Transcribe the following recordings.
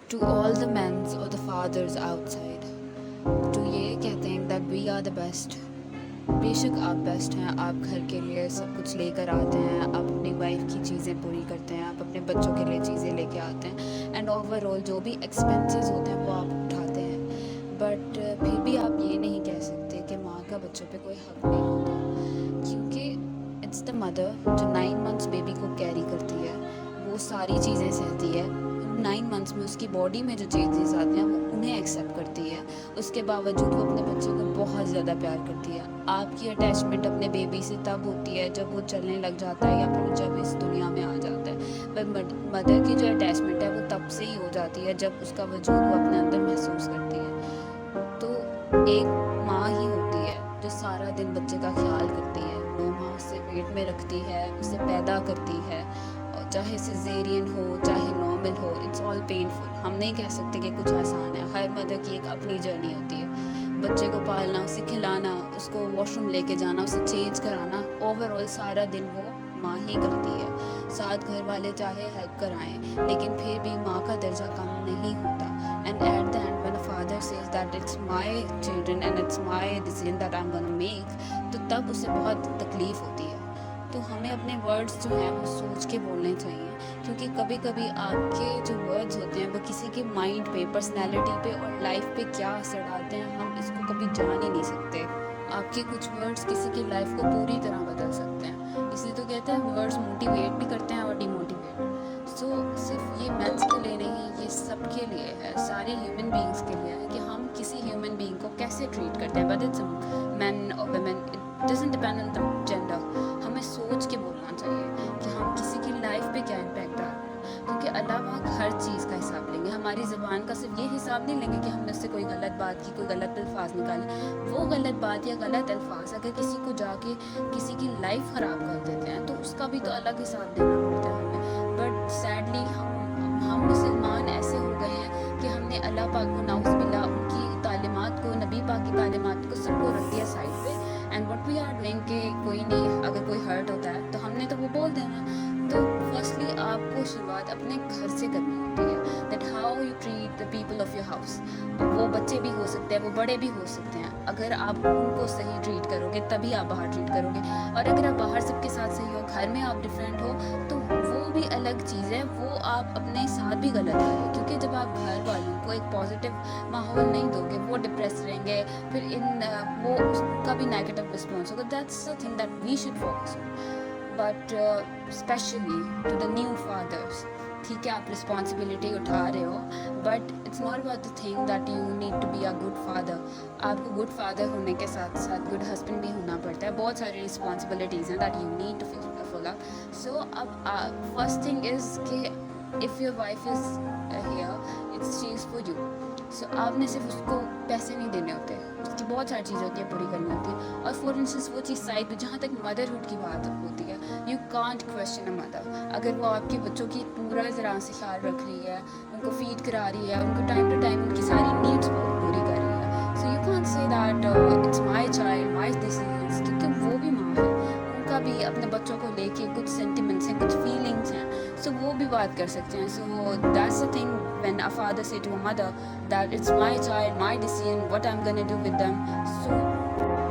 To all the men or the fathers outside, تو یہ کہتے ہیں that we are the best. بے شک آپ بیسٹ ہیں، آپ گھر کے لیے سب کچھ لے کر آتے ہیں، آپ اپنی وائف کی چیزیں پوری کرتے ہیں، آپ اپنے بچوں کے لیے چیزیں لے کے آتے ہیں، اینڈ اوور آل جو بھی ایکسپینسز ہوتے ہیں وہ آپ اٹھاتے ہیں. بٹ پھر بھی آپ یہ نہیں کہہ سکتے کہ ماں کا بچوں پہ کوئی حق نہیں ہوتا، کیونکہ اٹس دا مدر جو 9 months بیبی کو کیری کرتی ہے، وہ ساری چیزیں سہتی ہے. 9 months میں اس کی باڈی میں جو چینجز آتے ہیں وہ انہیں ایکسیپٹ کرتی ہے. اس کے باوجود وہ اپنے بچے کو بہت زیادہ پیار کرتی ہے. آپ کی اٹیچمنٹ اپنے بیبی سے تب ہوتی ہے جب وہ چلنے لگ جاتا ہے یا پھر جب اس دنیا میں آ جاتا ہے، پر مدر کی جو اٹیچمنٹ ہے وہ تب سے ہی ہو جاتی ہے جب اس کا وجود وہ اپنے اندر محسوس کرتی ہے. تو ایک ماں ہی ہوتی ہے جو سارا دن بچے کا خیال کرتی ہے، 9 ماہ اسے پیٹ میں رکھتی ہے، اسے پیدا کرتی ہے، چاہے سیزیرین ہو چاہے نارمل ہو، اٹس آل پینفل. ہم نہیں کہہ سکتے کہ کچھ آسان ہے. ہر مدر کی ایک اپنی جرنی ہوتی ہے. بچے کو پالنا، اسے کھلانا، اس کو واش روم لے کے جانا، اسے چینج کرانا، اوور آل سارا دن وہ ماں ہی کرتی ہے. ساتھ گھر والے چاہے ہیلپ کرائیں لیکن پھر بھی ماں کا درجہ کم نہیں ہوتا. And at the end when a father says that it's my children and it's my decision that I'm gonna make، تو تب اسے بہت تکلیف ہوتی ہے. تو ہمیں اپنے ورڈز جو ہیں وہ سوچ کے بولنے چاہیے، کیونکہ کبھی کبھی آپ کے جو ورڈز ہوتے ہیں وہ کسی کے مائنڈ پہ، پرسنالٹی پہ اور لائف پہ کیا اثر ڈالتے ہیں ہم اس کو کبھی جان ہی نہیں سکتے. آپ کے کچھ ورڈز کسی کی لائف کو پوری طرح بدل سکتے ہیں. اسی تو کہتے ہیں ورڈز موٹیویٹ بھی کرتے ہیں اور ڈی موٹیویٹ. سو صرف یہ مینس کے لیے نہیں، یہ سب کے لیے ہے، سارے ہیومن بینگس کے لیے ہے کہ ہم کسی ہیومن بینگ کو کیسے ٹریٹ کرتے ہیں. whether it's men or women, it doesn't depend on the gender. ہمیں سوچ کے بولنا چاہیے کہ ہم کسی کی لائف پہ کیا امپیکٹ ڈال رہے ہیں، کیونکہ اللہ پاک ہر چیز کا حساب لیں گے. ہماری زبان کا صرف یہ حساب نہیں لیں گے کہ ہم نے اس سے کوئی غلط بات کی، کوئی غلط الفاظ نکالے. وہ غلط بات یا غلط الفاظ اگر کسی کو جا کے کسی کی لائف خراب کر دیتے ہیں تو اس کا بھی تو الگ حساب دینا پڑتا ہے ہمیں. بٹ سیڈلی ہم مسلمان ایسے ہو گئے ہیں کہ ہم نے اللہ پاک کو نعوذ باللہ ان کی تعلیمات کو، نبی پاک کی تعلیمات کو سب کو رکھ دیا سائڈ پہ. And what we are doing کہ کوئی نہیں، اگر کوئی ہرٹ ہوتا ہے تو ہم نے تو وہ بول دینا. تو فرسٹلی آپ کو شروعات اپنے گھر سے کرنی ہوتی ہے، that how you treat the people of your house. وہ بچے بھی ہو سکتے ہیں، وہ بڑے بھی ہو سکتے ہیں. اگر آپ ان کو صحیح ٹریٹ کرو گے تبھی آپ باہر ٹریٹ کرو گے. اور اگر آپ باہر سب کے ساتھ صحیح ہو، گھر میں آپ ڈفرینٹ ہو، تو وہ بھی الگ چیز ہے، وہ آپ اپنے ساتھ بھی غلط کریں. کیونکہ جب آپ گھر والوں کو ایک پازیٹیو ماحول نہیں دو گے، وہ ڈپریس رہیں گے، پھر وہ اس کا بھی نیگیٹو رسپانس ہوگا. That's the thing that we should focus on. But especially to the new fathers, ٹھیک ہے آپ رسپانسبلٹی اٹھا رہے ہو، but it's not about the thing that you need to be a good father. آپ کو good father ہونے کے ساتھ ساتھ گڈ ہسبینڈ بھی ہونا پڑتا ہے. بہت ساری رسپانسبلٹیز ہیں that you need to fill اپ. سو اب فرسٹ تھنگ از کہ if your wife is here, she is for you. سو آپ نے صرف اس کو پیسے نہیں دینے ہوتے، اس کی بہت ساری چیزیں ہوتی ہیں پوری کرنی ہوتی ہے. اور فار انسٹنس وہ چیز سائڈ پہ، جہاں تک مدرہڈ کی بات ہوتی ہے، you can't question a mother. اگر وہ آپ کے بچوں کی پورا طرح سے خیال رکھ رہی ہے، ان کو فیڈ کرا رہی ہے، ان کو ٹائم ٹو ٹائم ان کی ساری نیڈس پوری کر رہی ہے، so you can't say that it's my child my decisions. کیونکہ وہ بھی ماں ہے، ان کا بھی اپنے بچوں کو لے کے کچھ سینٹیمنٹس ہیں، کچھ فیلنگس ہیں، سو وہ بھی بات کر سکتے ہیں. So that's the thing when a father say to a mother that it's my child, my decision, what I'm gonna do with them. So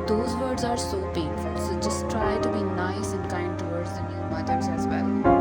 those words are so painful. So just try to be nice and kind towards the new mothers as well.